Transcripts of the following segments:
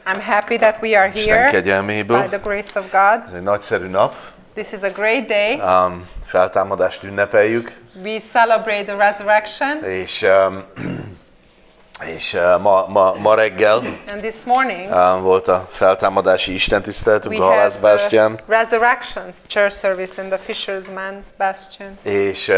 I'm happy that we are Isten here kegyelméből. by the grace of God. Ez egy nagyszerű nap. This is a great day. Feltámadást ünnepeljük. We celebrate the resurrection. És ma reggel And this morning volt a feltámadási istentiszteletünk we a had halászbástyán. the resurrections church service in the Fisherman Bastion. És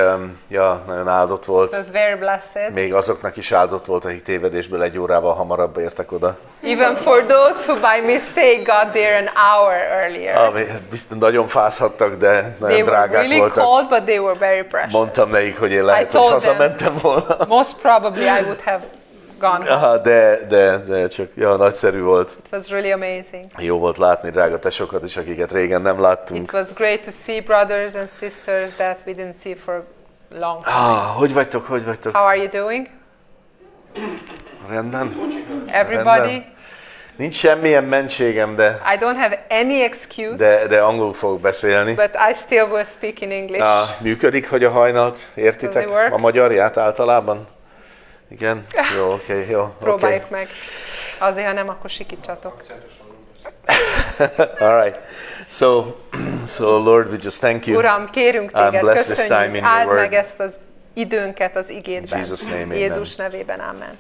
nagyon áldott volt. It was very blessed. Még azoknak is áldott volt, akik tévedésből 1 órával hamarabb értek oda. Even for those who by mistake got there an hour earlier. Biztos nagyon fázhattak, de nagyon They were drágák really voltak. cold, but they were very precious. Mondtam nekik, hogy én lehet, hogy hazamentem volna. Most probably I would have gone home. De csak nagyszerű volt. It was really amazing. Jó volt látni drága tesokat is, akiket régen nem láttunk. It was great to see brothers and sisters that we didn't see for a long time. Hogy vagytok? How are you doing? Rendben? Everybody? Rendben. Nincs semmilyen mentségem, I don't have any excuse, de angolul fogok beszélni. but I still will speak in English. Működik, hogy a hajnalt értitek? Does it work? A magyarját általában? Igen? Jó, oké, jó. Próbáljuk meg. Azért, ha nem, akkor sikítsatok. All right. So Lord, we just thank you. Uram, kérünk téged, bless this time in köszönjük, your áld word. meg ezt az időnket az igédben. In Jesus' name, amen. Jézus nevében, amen.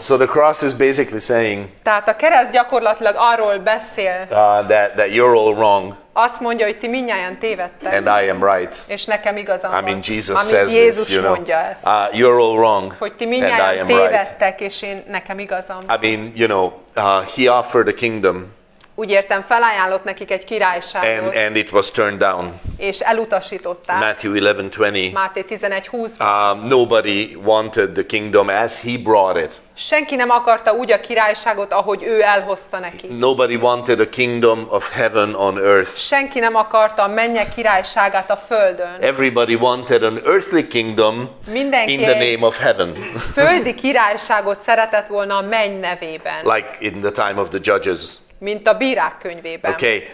So the cross is basically saying Tehát a kereszt gyakorlatilag arról beszél, that you're all wrong azt mondja, hogy ti mindnyájan tévedtek, and I am right. és nekem igazam van. I mean, Jesus Amit says Jézus this, you know. mondja ezt. You're all wrong Hogy ti and I mindnyájan am right. tévedtek, és nekem igazam van. I mean, he offered a kingdom Úgy értem, felajánlott nekik egy királyságot, and it was turned down. és elutasították. Matthew 11:20. Máté 11:20-ban. Nobody wanted the kingdom as he brought it. Senki nem akarta úgy a királyságot, ahogy ő elhozta neki. Nobody wanted a kingdom of heaven on earth. Senki nem akarta a mennyek királyságát a földön. Everybody wanted an earthly kingdom Mindenki in the name of heaven. földi királyságot szeretett volna a menny nevében, Like in the time of the judges. mint a bírák könyvében. Okay,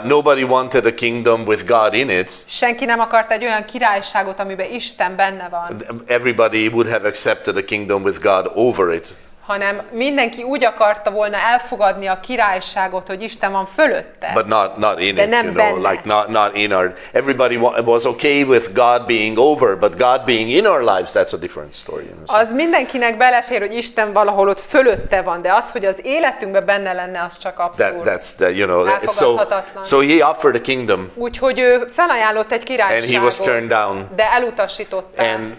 nobody wanted a kingdom with God in it. Senki nem akart egy olyan királyságot, amiben Isten benne van, Everybody would have accepted a kingdom with God over it. hanem mindenki úgy akarta volna elfogadni a királyságot, hogy Isten van fölötte. But not in De it, nem you know, benne. like not in our. Everybody was okay with God being over, but God being in our lives, that's a different story. You know, so. Az mindenkinek belefér, hogy Isten valahol ott fölötte van, de az, hogy az életünkben benne lenne, az csak abszurd. That's the, you know. Elfogadhatatlan. So he offered a kingdom, Úgyhogy ő felajánlott egy and he was királyságot, turned down, de elutasították. and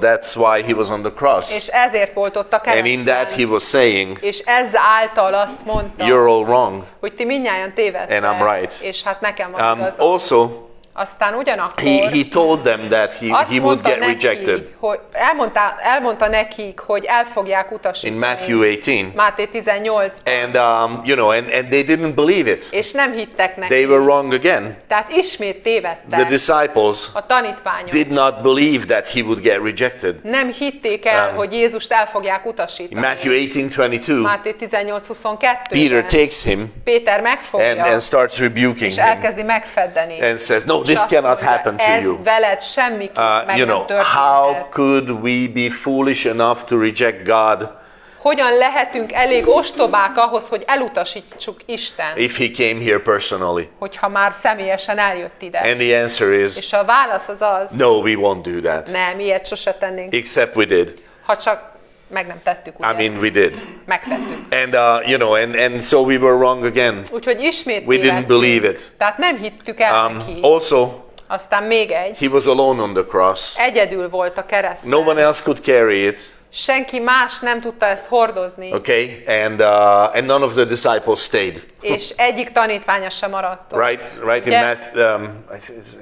that's why he was on the cross. És ezért volt ott a And in that he kereszten. was saying, És ezáltal azt mondta, you're all wrong, hogy ti mindnyájan tévedtek, and I'm right. és hát nekem van igazam. Also, Aztán ugyanakkor he told them that he azt would mondta get neki, rejected. hogy elmondta nekik, hogy el fogják utasítani. In Matthew 18. Máté 18. And and they didn't believe it. És nem hittek neki. They were wrong again. Tehát ismét tévedtek. The disciples A tanítványok did not believe that he would get rejected. nem hitték el, hogy Jézust el fogják In utasítani. Matthew 18:22, Máté 18:22-ben Peter takes him Péter megfogja, and starts rebuking és him elkezdi megfeddeni. and says, no, És this azt cannot mondja, happen to ez you. veled semmiképp meg You nem know, how történhet. could we be foolish enough to reject God Hogyan lehetünk elég ostobák ahhoz, hogy elutasítsuk Istent, if he came here personally? hogyha már személyesen eljött ide? And the answer is, És a válasz az az, no, we won't do that. nem, ilyet sose tennénk, Except we did. ha csak meg nem tettük, ugye? I mean, we did. Megtettük. And and so we were wrong again. Úgyhogy ismét We didn't tévedtünk. believe it. Tehát nem hittük el neki. Also, Aztán még egy, he was alone on the cross. egyedül volt a kereszten. No one else could carry it. Senki más nem tudta ezt hordozni, Okay, and none of the disciples stayed. és egyik tanítványa sem maradt ott. Right in Ugye?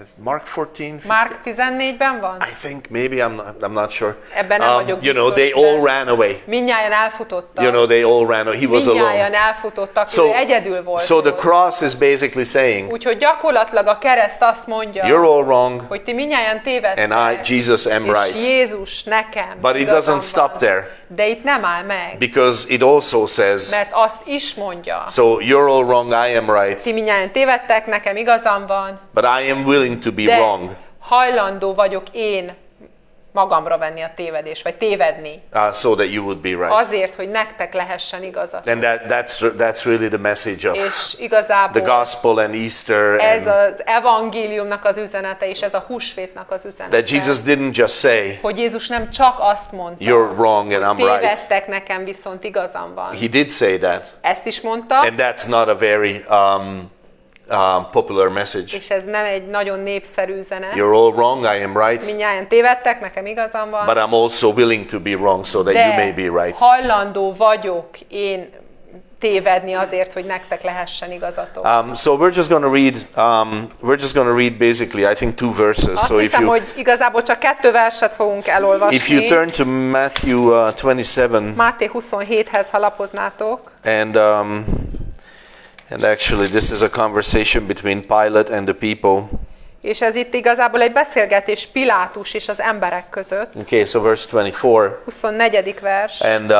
it's Mark 14. Márk 14-ben van? I think maybe I'm not sure. Ebben nem vagyok You know, biztos, they all de ran away. mindnyájan elfutottak. You know, they all ran away. He was Mindnyájan alone. elfutottak, So, ő egyedül volt. so the ott. cross is basically saying, Úgyhogy gyakorlatilag a kereszt azt mondja, you're all wrong, hogy ti mindnyájan tévedtek, and Jesus am és right. Jézus nekem But it igazam doesn't stop van. there, De itt nem áll meg, because it also says, mert azt is mondja, so you're all wrong, I am right, ti mindnyájan tévedtek, nekem igazam van, but I am willing to be de wrong. hajlandó vagyok én magamra venni a tévedést, vagy tévedni. so that you would be right. Azért, hogy nektek lehessen igazatok. And that's really the message of És igazából the gospel and Easter, ez and az evangéliumnak az üzenete, és ez a húsvétnak az üzenete. that Jesus didn't just say, Hogy Jézus nem csak azt mondta, you're wrong and I'm hogy right. tévedtek, nekem viszont igazam van. He did say that, Ezt is mondta, and that's not a very popular message. és ez nem egy nagyon népszerű üzenet. You're all wrong, I am right, Mindnyájan tévedtek, nekem igazam van, but I'm also willing to be wrong so that you may be right. hajlandó vagyok én tévedni azért, hogy nektek lehessen igazatok. So we're just going to read basically, I think, 2 verses. Azt So hiszem, hogy igazából csak 2 verset fogunk elolvasni. if you turn to Matthew 27, Máté 27-hez, ha lapoznátok. and actually this is a conversation between Pilate and the people. És ez itt igazából egy beszélgetés Pilátus és az emberek között. Okay, so verse 24. 24. vers. And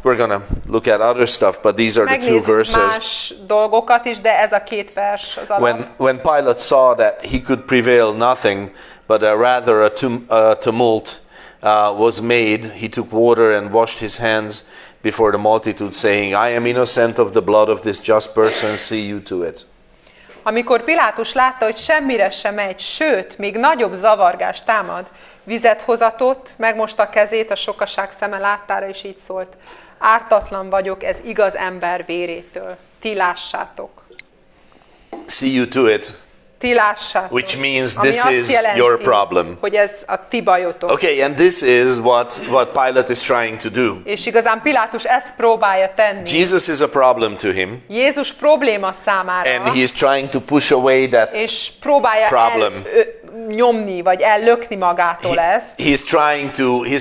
we're going to look at other stuff, but these are the 2 Megnézzük verses. más dolgokat is, de ez a 2 vers az alap. When Pilate saw that he could prevail nothing, but rather a tumult was made, he took water and washed his hands before the multitude, saying, I am innocent of the blood of this just person, see you to it. Amikor Pilátus látta, hogy semmire sem megy, sőt, még nagyobb zavargás támad, vizet hozatott, megmosta a kezét a sokaság szeme láttára, és így szólt, ártatlan vagyok, ez igaz ember vérétől. Ti lássátok. See you to it, Ti lássátok. which means Ami this azt is jelenti, your problem. hogy ez a ti bajotok. Okay, and this is what Pilate is trying to do. És igazán Pilátus ezt próbálja tenni. Jesus is a problem to him, Jézus probléma számára, and he is trying to push away that. és próbálja problem. nyomni, vagy ellökni magától ezt. He's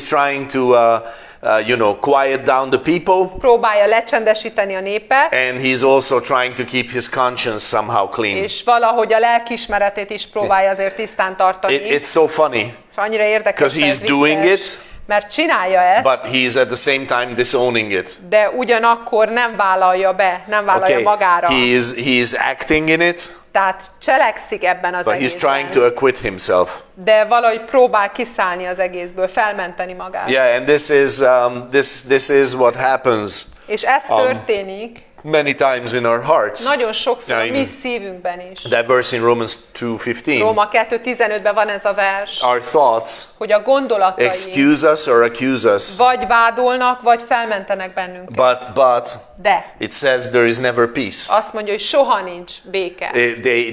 trying to quiet down the people, Próbálja lecsendesíteni a népet, and he's also trying to keep his conscience somehow clean. és valahogy a lelkiismeretét is próbálja azért tisztán tartani. It's so funny, És annyira érdekes, 'cause ez he's doing vicces, it, mert csinálja ezt, but he's at the same time disowning it. de ugyanakkor nem vállalja be, nem vállalja Okay, magára. he's acting in it, Tehát cselekszik ebben az but he's trying to egészben, acquit himself. de valahogy próbál kiszállni az egészből, felmenteni magát. Yeah, and this is what happens És ez történik many times in our hearts. nagyon sokszor a Yeah, mi szívünkben is. That verse in Romans 2:15. Róma 2:15-ben van ez a vers, Our thoughts hogy a gondolataink excuse us or accuse us, vagy vádolnak, vagy felmentenek bennünket. but De it says there is never peace. azt mondja, hogy soha nincs béke.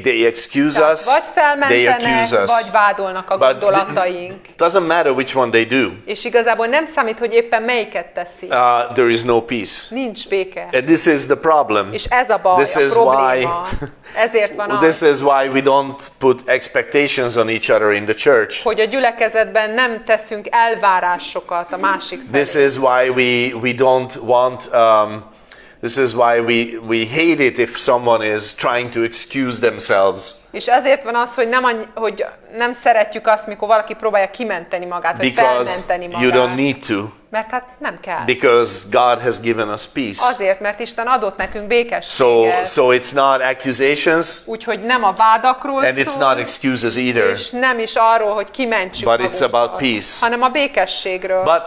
They excuse Tehát us, vagy they felmentenek, accuse us. vagy vádolnak a But gondolataink. doesn't matter which one they do. És igazából nem számít, hogy éppen melyiket teszi. There is no peace. Nincs béke. And this is the problem. És ez a baj, This a is probléma. Ezért van This az, is why we don't put expectations on each other in the church. hogy a gyülekezetben nem teszünk elvárásokat a másik This felé. is why we don't want. This is why we hate it if someone is trying to excuse themselves. És ezért van az, hogy nem szeretjük azt, mikor valaki próbálja kimenteni magát, vagy Because felmenteni you don't magát. need to. Mert hát nem kell. Because God has given us peace. Azért, mert Isten adott nekünk békességet. So it's not accusations, Úgyhogy nem a vádakról and it's szól, not excuses either. és nem is arról, hogy kimentsük But it's magunkat, about peace. hanem a békességről. But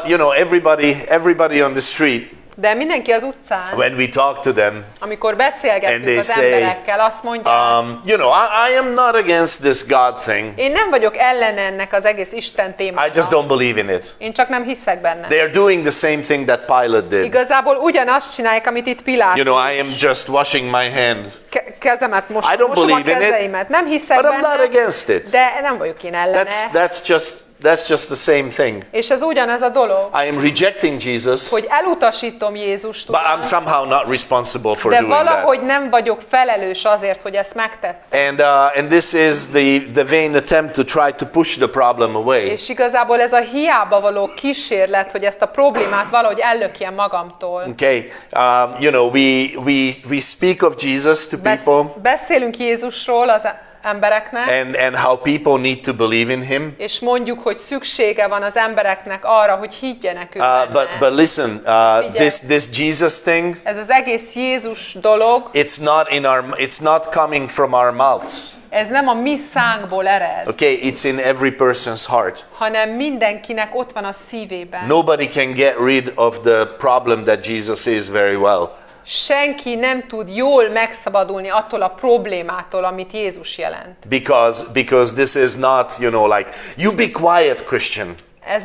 everybody on the street, De mindenki az utcán, when we talk to them, amikor And beszélgetünk they az say, emberekkel, azt mondják, I am not against this God thing. én nem vagyok ellen ennek az egész Isten I témának. just don't believe in it. Én csak nem hiszek benne. They are doing the same thing that Pilate did. Igazából ugyanazt csinálják, amit itt Pilátus. I am just washing my hand, Kezemet I don't mosom a believe in it, kezeimet. Nem hiszek but I'm not benne, against it. de nem vagyok én ellene. That's just the same thing. És ez ugyanez a dolog, I am rejecting Jesus, hogy elutasítom Jézust, but I'm ugyan, somehow not responsible for de doing that. valahogy nem vagyok felelős azért, hogy ezt megtettem. And this is the vain attempt to try to push the problem away. És igazából ez a hiába való kísérlet, hogy ezt a problémát valahogy ellökjem magamtól. Okay, we speak of Jesus to people, Beszélünk Jézusról az embereknek, and how people need to believe in Him. és mondjuk, hogy szüksége van az embereknek arra, hogy higgyenek ő benne. But listen, this Jesus thing, Ez az egész Jézus dolog, it's not coming from our mouths. Ez nem a mi szánkból ered, Okay, it's in every person's heart. hanem mindenkinek ott van a szívében. Nobody can get rid of the problem that Jesus is very well. Senki nem tud jól megszabadulni attól a problémától, amit Jézus jelent. Because this is not, like, you be quiet, Christian. Ez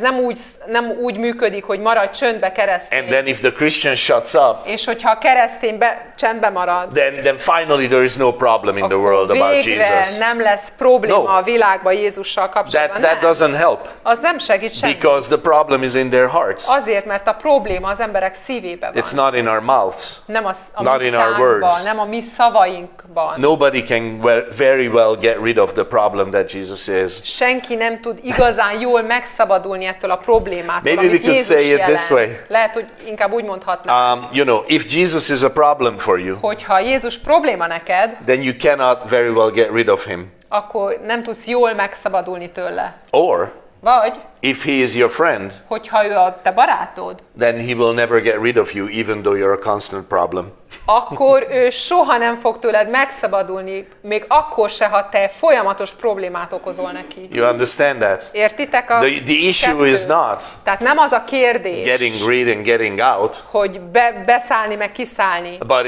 nem úgy működik, hogy maradj csöndbe keresztény. And then if the Christian shuts up, És hogyha a keresztény csendbe marad, then finally there is no problem in the world about végre Jesus. nem lesz probléma No. a világban Jézussal kapcsolatban. That doesn't help. Az nem segít semmit. Because the problem is in their hearts. Azért, mert a probléma az emberek szívében van. It's not in our mouths. Nem a not mi in our szánkban, words. nem a mi szavainkban. Nobody can very well get rid of the problem that Jesus is. Senki nem tud igazán jól megszabadulni ettől a problémától, Maybe amit we could Jézus say it jelent. this way. Lehet, hogy inkább úgy mondhatnám, If Jesus is a problem for you, hogyha Jézus probléma neked, then you cannot very well get rid of him. akkor nem tudsz jól megszabadulni tőle. Or Vagy, if he is your friend, hogyha ő a te barátod, then he will never get rid of you, even though you're a constant problem. akkor ő soha nem fog tőled megszabadulni, még akkor se, ha te folyamatos problémát okozol neki. You understand that? Értitek a The issue kettőt? is not Tehát nem az a kérdés, getting rid and getting out, hogy beszállni meg kiszállni, but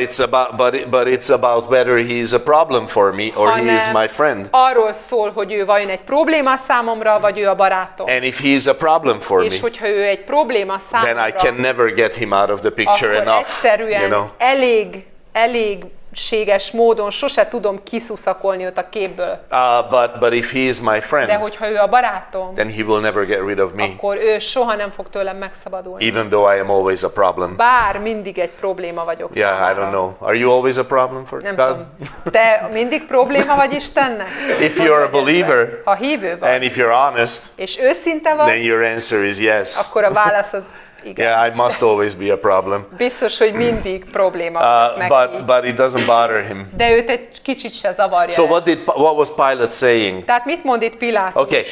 it's about whether he is a problem for me or he is my friend. arról szól, hogy ő vajon egy probléma számomra, vagy ő a barátom. And if he is a problem for És me, hogyha ő egy probléma then I számomra, can never get him out of the picture akkor enough. egyszerűen elégséges módon sose tudom kiszuszakolni őt a képből. But if he is my De friend, hogyha ő a barátom, then he will never get rid of me, akkor ő soha nem fog tőlem megszabadulni. even though I am always a problem. Bár mindig egy probléma vagyok Yeah, I számára. don't know. Are you always a problem for Nem God? tudom. Te mindig probléma vagy Istennek? If you're a believer Ha hívő vagy, and if you're honest, és őszinte then vagy, your answer is yes. akkor a válasz az igen. Yeah, I must always be a problem. Biztos, hogy mindig probléma vagyok neki. But it doesn't bother him. De őt egy kicsit se zavarja. So ez. what was Pilate saying? Tehát mit mond itt Pilátus? Okay,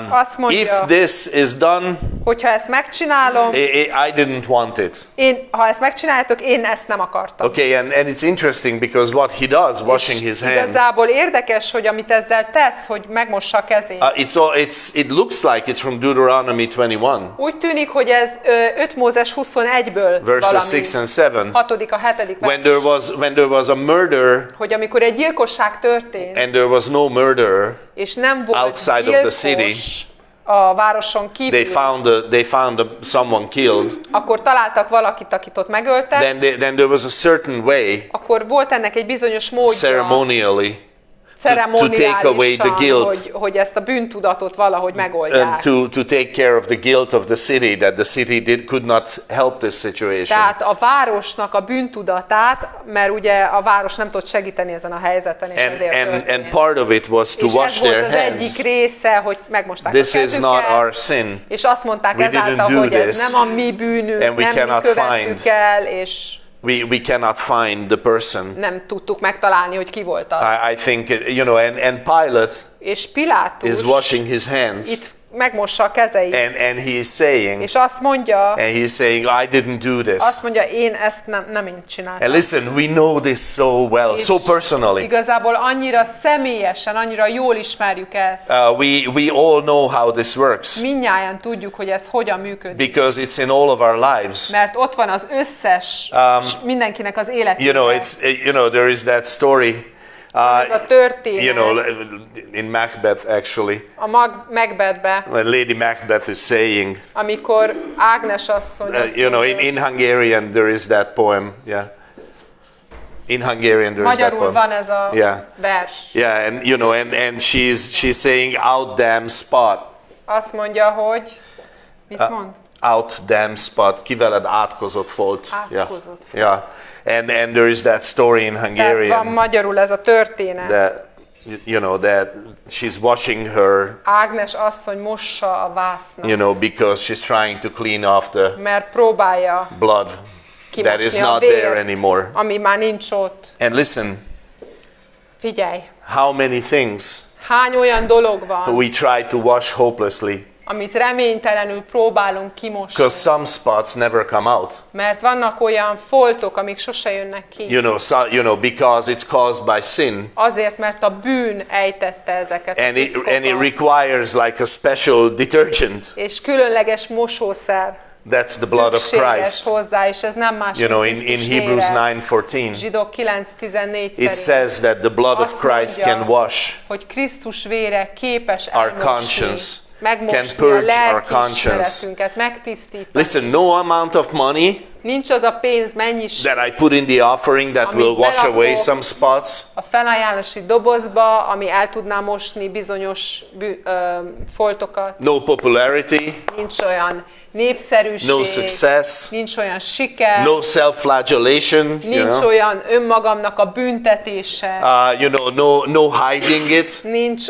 Azt mondja, if this is done, hogyha ezt megcsinálom, I didn't want it. ha ezt megcsináljátok, én ezt nem akartam. Okay, and it's interesting because what he does, washing his hand, Igazából érdekes, hogy amit ezzel tesz, hogy megmossa a kezét. it looks like it's from Deuteronomy 21, Úgy tűnik, hogy ez 5 Mózes 21-ből verses valami 6 and 7. 6., a 7. When vers, there was a murder hogy amikor egy gyilkosság történt, and there was no murderer, és nem volt outside of the gyilkos city, a városon kívül, they found someone killed. akkor találtak valakit, akit ott megöltek, Then there was a certain way, akkor volt ennek egy bizonyos módja, ceremonially, to take away the ceremoniálisan, guilt, hogy ezt a bűntudatot valahogy megoldják. to take care of the guilt of the city, that the city could not help this situation. Tehát a városnak a bűntudatát, mert ugye a város nem tudott segíteni ezen a helyzeten, és ezért And történt. part of it was to És wash ez volt their az egyik hands. része, hogy megmosták This a is not kezüket, our sin. és azt mondták We ezáltal, didn't do hogy ez this, nem a mi bűnünk, and we nem mi cannot követtük find- el, és We cannot find the person. nem tudtuk megtalálni, hogy ki volt az. I think, and Pilate És Pilátus is washing his hands, itt megmossa a kezeit, and he is saying, és azt mondja, I didn't do this. azt mondja, én ezt nem én csináltam. And listen, we know this so well, És so personally. igazából annyira személyesen, annyira jól ismerjük ezt. We all know how this works Mindnyájan tudjuk, hogy ez hogyan működik. because it's in all of our lives. Mert ott van az összes, mindenkinek az életében. There is that story. Ez a történet, In Macbeth, actually, a Macbethbe, when Lady Macbeth is saying, amikor Ágnes asszony azt mondja, in Hungarian there is that poem. Yeah. In Hungarian there is that magyarul poem. van ez a Yeah. vers. Yeah, and she's saying, "Out damn spot, Azt mondja, hogy mit mond? out damn spot, kiveled átkozott folt." Átkozott. Yeah. And there is that story in Tehát Hungarian van magyarul ez a történet. that that she's washing her, Ágnes asszony mossa a vásznat, because she's trying to clean off the mert próbálja blood that is kimosni a not there vért, anymore. ami már nincs ott. And listen, Figyelj, how many things hány olyan dolog van, we try to wash hopelessly, amit reménytelenül próbálunk kimosni. Because some spots never come out. Mert vannak olyan foltok, amik sose jönnek ki. You know, because it's caused by sin. Azért, mert a bűn ejtette ezeket a And it piszkokat. requires like a special detergent. És különleges mosószer That's the blood of szükséges Christ. hozzá, és ez nem más, You know, mint in Krisztus Hebrews vére. 9:14, Zsidók 9:14 it szerint, says that the blood of Azt Christ mondja, can wash hogy Krisztus vére képes our elmosni, conscience, megmosni can a purge our lelkiismeretünket, megtisztítani. Listen, no amount of money Nincs az a pénz mennyiség that I put in the offering that Amit will wash away belakok. some spots. a felajánlási dobozba, ami el tudná mosni bizonyos foltokat. No popularity, Nincs olyan népszerűség, no success, nincs olyan siker, no self-flagellation, you nincs know, olyan önmagamnak a büntetése, no hiding it. nincs,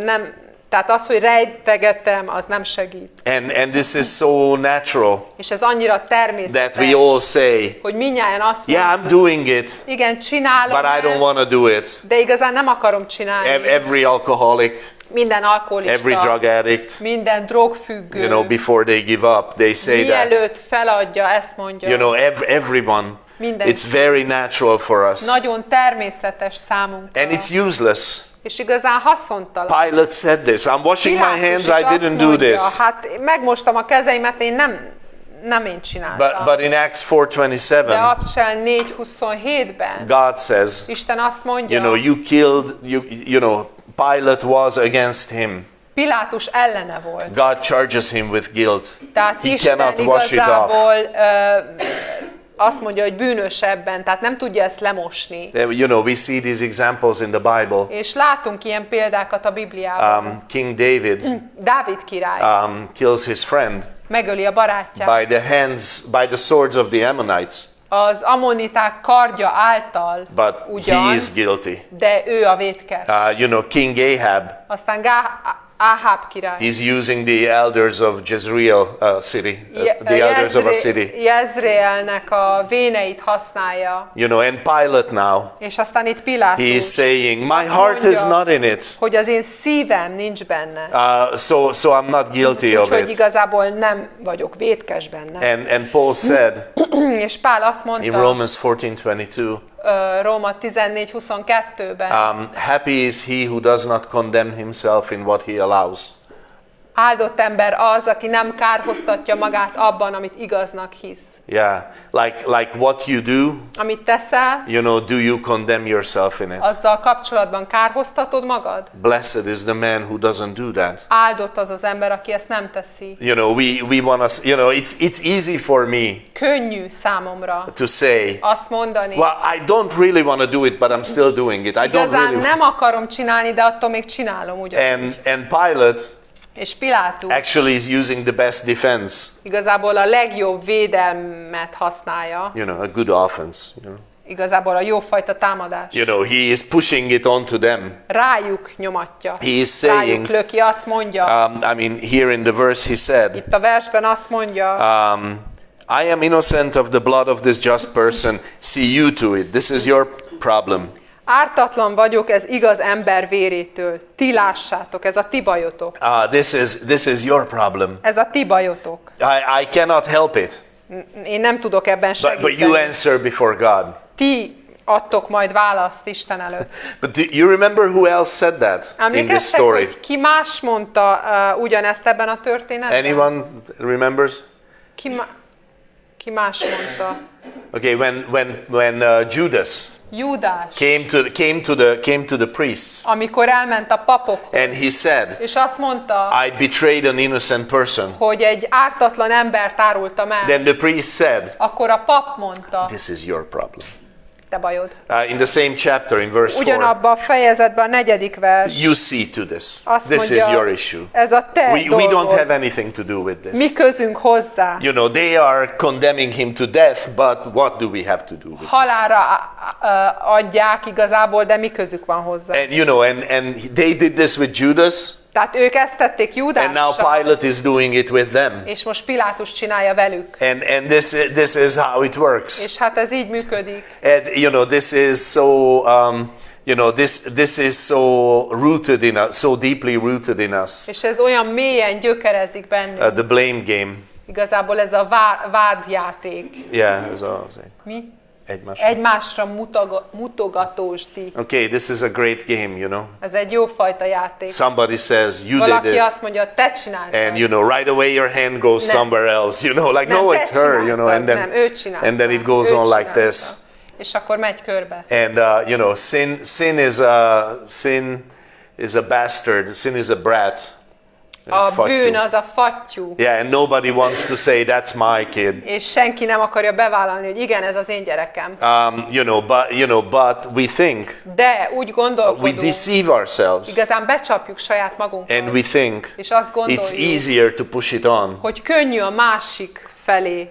nem, tehát az, hogy rejtegetem, az nem segít. And this is so natural És ez annyira that természetes, we all say, hogy mindnyájan azt yeah, I'm mondjuk, doing it, igen, csinálom but I don't ezt, want to do it. de igazán nem akarom csinálni. Every alcoholic, Minden every alkoholista, drug addict, minden drogfüggő, you know, before they give up, they say that. mielőtt feladja, ezt mondja. You know, everyone. Mindenki. It's very natural for us. Nagyon természetes számunkra. And it's useless. És igazán haszontalan. Pilate said this. I'm washing my Pilátus hands, is I azt didn't do mondja, this. hát megmostam a kezeimet, én nem én csináltam. But in Acts De 4:27, Apsel 4:27-ben God says, Isten azt mondja, you know, you killed, you know, Pilate was against him. Pilátus ellene volt. God charges him with guilt. Tehát He Isten cannot wash it off. igazából azt mondja, hogy bűnös ebben, tehát nem tudja ezt lemosni. You know, we see these examples in the Bible. És látunk ilyen példákat a Bibliában. King David Dávid király kills his friend megöli a barátját. by the swords of the Ammonites, Az ammoniták kardja által but ugyan, he is guilty. de ő a vétkes. You know, King Ahab, Aztán Áháb király. he's using the elders of Jezreel city, the elders of a city. Jezreelnek a véneit használja. You know, and Pilate now, És aztán itt he is Pilátus, saying, my heart is not in it, hogy az én szívem nincs benne. so I'm not guilty of Úgyhogy it. igazából nem vagyok vétkes benne. And Paul said És Pál azt in mondta Romans 14:22, Róma 14:22-ben, happy is he who does not condemn himself in what he allows. áldott ember az, aki nem kárhoztatja magát abban, amit igaznak hisz. Yeah, like what you do, Amit teszel, you know, do you condemn yourself in it? azzal kapcsolatban kárhoztatod magad? Blessed is the man who doesn't do that. Áldott az az ember, aki ezt nem teszi. You know, we want to, you know, it's easy for me Könnyű számomra to say, azt mondani, well, I don't really want to do it, but I'm still doing it. I don't igazán really. nem akarom csinálni, de attól még csinálom ugyanúgy. And Pilate És Pilátus actually is using the best defense, igazából a legjobb védelmet használja, you know, a good offense. You know, igazából a jófajta támadás. you know, he is pushing it onto them. Rájuk nyomatja, He is saying, rájuk löki, azt mondja, I mean, here in the verse he said, itt a versben azt mondja, I am innocent of the blood of this just person. See you to it. This is your problem. ártatlan vagyok ez igaz ember vérétől, ti lássátok, ez a ti bajotok. This is your problem. Ez a ti bajotok. I cannot help it. Én nem tudok ebben But you segíteni. answer before God. Ti adtok majd választ Isten előtt. But do you remember who else said that in this Emlékeztek, story? hogy ki más mondta ugyanezt ebben a történetben? Anyone remembers? Ki más mondta? Okay, when Judas Júdás, came to the priests amikor elment a papokhoz, and he said, és azt mondta, I betrayed an innocent person. hogy egy ártatlan embert árultam el, Then the priest said, akkor a pap mondta, this is your problem. te bajod. In the same chapter, in verse 4, Ugyanabban a fejezetben a 4. vers you see to this. azt This mondja, is your issue. ez a te We dolgod. don't have anything to do with Mi this. közünk hozzá. You know, they are condemning him to death, but what do we have to do with this? Halálra adják igazából, de mi közük van hozzá. And you know, and they did this with Judas, Tehát ők ezt tették and now Júdással, Pilate is doing it with them. és most Pilátus csinálja velük. And this is how it works. És hát ez így működik. And you know, this is so You know, this is so rooted in us, so deeply rooted in us. És ez olyan mélyen gyökerezik bennünk. The blame game. Igazából ez a vádjáték. Yeah, ez az. Mi? Egymásra mutogatósdi. Okay, this is a great game, you know. Ez egy jó fajta játék. Somebody says, you Valaki did it. azt mondja, te csináltad. And you know, right away your hand goes Nem. somewhere else, you know, like Nem, no, te it's her, you know, and nem, ő csinálta. then it goes Ő on like csinálta. this. És akkor megy körbe. And you know, sin is a bastard. Sin is a brat. A Fuck bűn you. az a fattyú. Yeah, and nobody wants to say that's my kid. És senki nem akarja bevállalni, hogy igen, ez az én gyerekem. But we think, De úgy we gondolkodunk, deceive ourselves, igazán becsapjuk saját magunkat. and we think És azt it's gondoljuk, easier to push it on. hogy könnyű a másik felé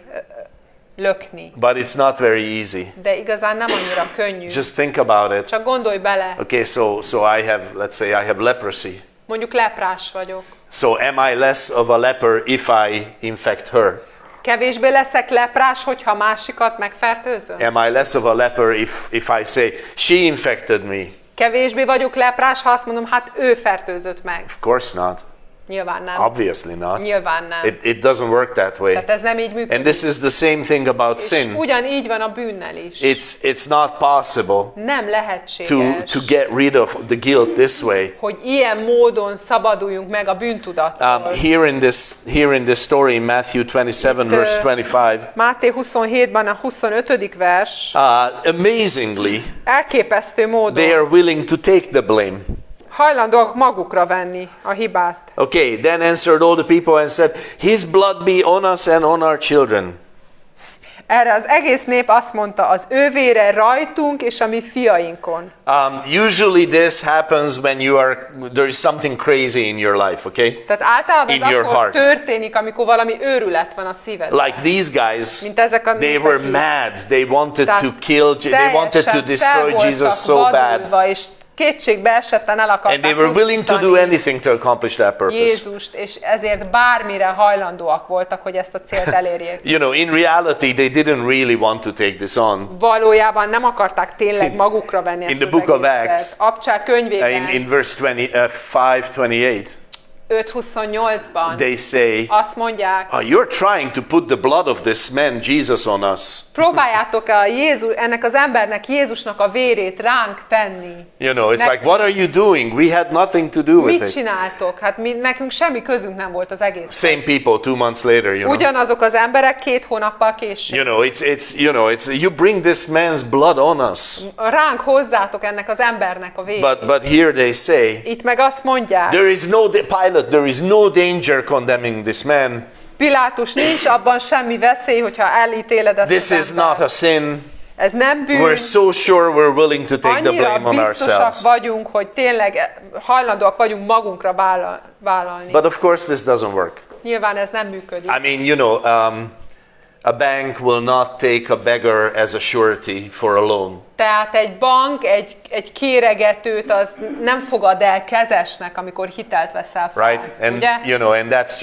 lökni. But it's not very easy. De igazán nem annyira könnyű. Just think about it. Csak gondolj bele, Okay, so let's say I have leprosy. mondjuk leprás vagyok. So am I less of a leper if I infect her? Kevésbé leszek leprás, hogyha másikat megfertőzöm? Am I less of a leper if I say, she infected me? Kevésbé vagyok leprás, ha azt mondom, hát ő fertőzött meg. Of course not. Nyilván nem. Obviously not. Nyilván nem. It doesn't work that way. Tehát ez nem így működik. And this is the same thing about És sin. ugyanígy van a bűnnel is. It's not possible Nem lehetséges, to get rid of the guilt this way. hogy ilyen módon szabaduljunk meg a bűntudattól. Here in this story in Matthew 27 verse 25, Máté 27-ban a 25. vers amazingly, elképesztő módon they are willing to take the blame. hajlandóak magukra venni a hibát. Okay, then answered all the people and said, his blood be on us and on our children. Erre az egész nép azt mondta, az ő vére rajtunk és a mi fiainkon. Usually this happens when there is something crazy in your life, okay? Tehát általában In ez your akkor heart. történik, amikor valami őrület van a szívedben. Like these guys, Mint ezek a they népek were is. mad. They wanted Tehát to kill, they wanted to teljesen destroy fel Jesus voltak so bad. vadulva, és kétségbe esetten el akarták And they were willing to do pusztítani anything to accomplish that purpose. Jézust, és ezért bármire hajlandóak voltak, hogy ezt a célt elérjék. You know, in reality, they didn't really want to take this on. Valójában nem akarták tényleg magukra venni ezt In the az book of egészet. Acts, Abcsák könyvében, In verse 5:28, 5:28-ban they say, azt mondják, you're trying to put the blood of this man Jesus on us. próbáljátok ennek az embernek, Jézusnak a vérét ránk tenni. You know, it's like, what are you doing? We had nothing to do with Mit it. csináltok? Hát nekünk semmi közünk nem volt az egész. Same people 2 months later, you know. Ugyanazok az emberek 2 hónappal később. It's you bring this man's blood on us. Ránk hozzátok ennek az embernek a vérét. But here they say, Itt meg azt mondják, Pilate, there is no danger condemning this man. Pilátus, nincs abban semmi veszély, hogyha elítéled ezt This az is embert. not a sin. Ez nem bűn. We're so sure we're willing to take the Annyira blame on biztosak ourselves. vagyunk, hogy tényleg hajlandóak vagyunk magunkra vállalni. But of course this doesn't work. Nyilván ez nem működik. I mean, a bank will not take a beggar as a surety for a loan. Tehát egy bank, egy kéregetőt az nem fogad el kezesnek, amikor hitelt veszel fel. Right? And ugye? and that's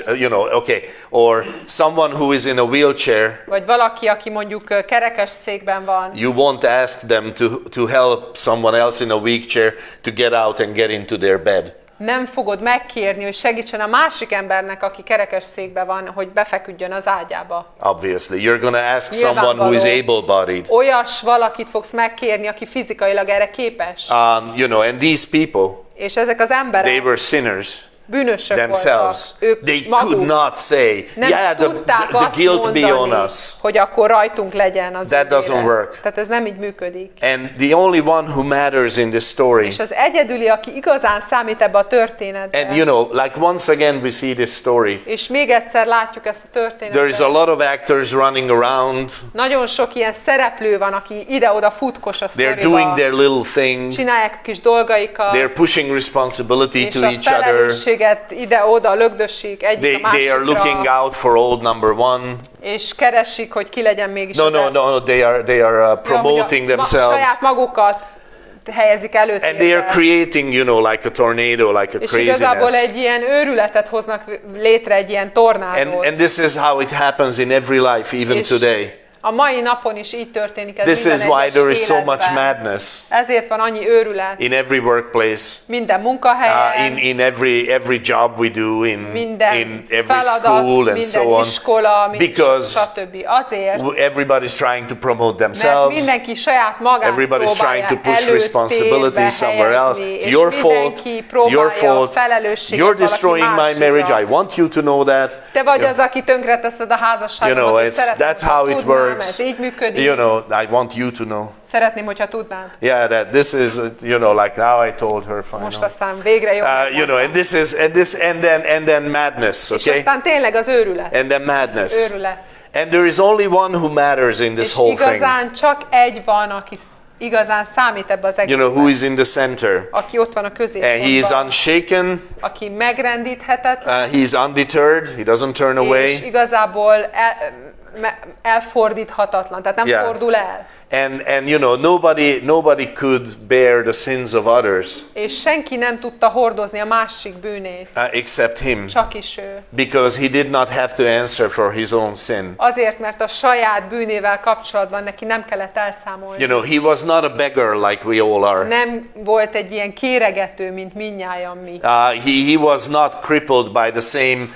okay. Or someone who is in a wheelchair, Vagy valaki, aki mondjuk kerekes székben van, you won't ask them to help someone else in a wheelchair to get out and get into their bed. nem fogod megkérni, hogy segítsen a másik embernek, aki kerekes székben van, hogy befeküdjön az ágyába. Obviously, you're going to ask someone who is able-bodied. Olyas valakit fogsz megkérni, aki fizikailag erre képes. And these people, És ezek az emberek they were sinners bűnösök themselves. voltak. Ők They maguk could not say, nem yeah, tudták the azt guilt be on mondani, us. hogy akkor rajtunk legyen az That ő doesn't vére. work. Tehát ez nem így működik. And the only one who matters in this story, És az egyedüli, aki igazán számít ebbe a történetbe, and like once again we see this story. és még egyszer látjuk ezt a történetet. There's a lot of actors running around. Nagyon sok ilyen szereplő van, aki ide-oda futkos a They're sztoriba, doing their little thing. csinálják a kis dolgaikat, They're pushing responsibility és to a each other. felelősséget ide-oda lögdössék egyik a They are looking másikra, out for old number one. és keresik, hogy ki legyen mégis No, az they are promoting themselves. saját magukat helyezik And they are előtérbe. creating, like a tornado, like a És igazából craziness. egy ilyen őrületet hoznak létre, egy ilyen tornádót. And this is how it happens in every life, even És today. A mai napon is így történik ez This minden is why egyes there is so much életben. madness Ezért van annyi őrület in every workplace, minden munkahelyen, in every job we do, in minden every feladat, school and so minden on, iskola, because stb. Azért, everybody's trying to promote mert themselves. mindenki saját magát Everybody's trying to push előtérbe responsibility somewhere else. helyezni, It's és your fault. mindenki It's your próbálja fault. felelősséget You're valaki destroying my másikra. marriage. I want you to know that. Te vagy You az, aki tönkreteszed a házasságomat, know, és szeretném, that's how hogyha it tudnám, works. ez így működik. You know, I want you to know. Szeretném, hogyha tudnád. Yeah, that this is, like now I told her Most finally. aztán végre jó. And this is, and then madness, És okay? aztán tényleg az őrület. And then madness. Őrület. And there is only one who matters in this És whole thing. igazán csak egy van, aki igazán számít ebbe az You know, egészben. who is in the center. Aki ott van a And he is középpontban. unshaken. Aki megrendíthetetlen. He is undeterred. He doesn't turn És away. igazából elfordíthatatlan, tehát nem Yeah. fordul el. And you know, nobody could bear the sins of others És senki nem tudta hordozni a másik bűnét, except him, csak is ő. because he did not have to answer for his own sin. Azért, mert a saját bűnével kapcsolatban neki nem kellett elszámolni. You know, he was not a beggar like we all are. Nem volt egy ilyen kéregető, mint mindnyájan mi. He was not crippled by the same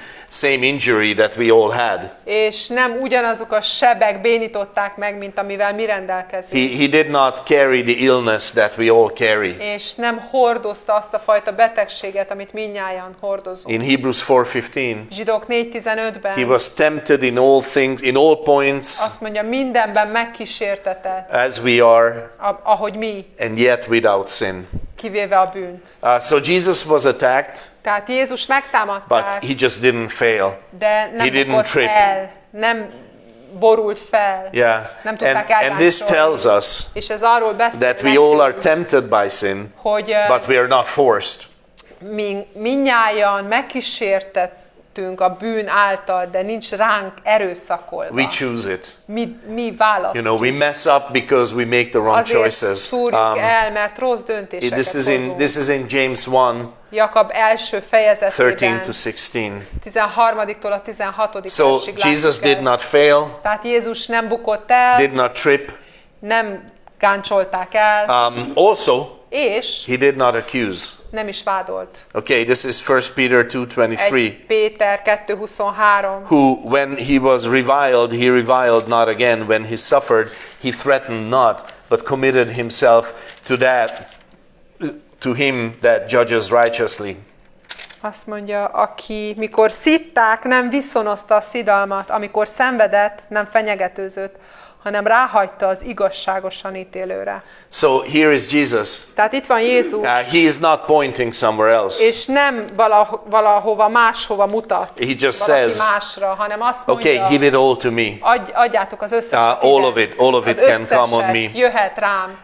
injury that we all had. És nem ugyanazok a sebek bénították meg, mint amivel mi rendelkezünk. He did not carry the illness that we all carry. És nem hordozta azt a fajta betegséget, amit mindnyájan hordozunk. In Hebrews 4:15, Zsidók 4:15-ben he was tempted in all things, in all points, azt mondja, mindenben megkísértetett, as we are, ahogy mi, and yet without sin. kivéve a bűnt. So Jesus was attacked, Tehát Jézus but megtámadták, he just didn't fail. de he nem didn't bukott trip. el, nem borult fel, Yeah, nem tudták and this eltáncolni. tells us És ez arról beszél that we all are nekünk, tempted by sin, hogy but we are not forced. mi mindnyájan megkísértettünk a bűn által, de nincs ránk erőszakolva. We choose it. Mi választjuk. You know, we mess up because we make the wrong Azért choices. szúrjuk el, mert rossz döntéseket hozunk. This is in James 1, Jakab első 13 fejezetében, to 16. 13-tól a 16. So versig Jesus látjuk did ezt. not fail, Tehát Jézus nem bukott el, did not trip. nem gáncsolták el, Also, és he did not accuse. nem is vádolt. Okay, this is 1 Peter 2:23. 1 Péter 2:23. Who, when he was reviled, he reviled not again. When he suffered, he threatened not, but committed himself to him that judges righteously. Azt mondja, aki mikor szitták, nem viszonozta a szidalmat, amikor szenvedett, nem fenyegetőzött, hanem ráhagyta az igazságosan ítélőre. So here is Jesus. Tehát itt van Jézus, He is not pointing somewhere else. és nem valahova máshova mutat, He just valaki says, másra, hanem azt mondja, okay, give it all to me. Adjátok az összeset, All of it az can come on összeset me. jöhet rám,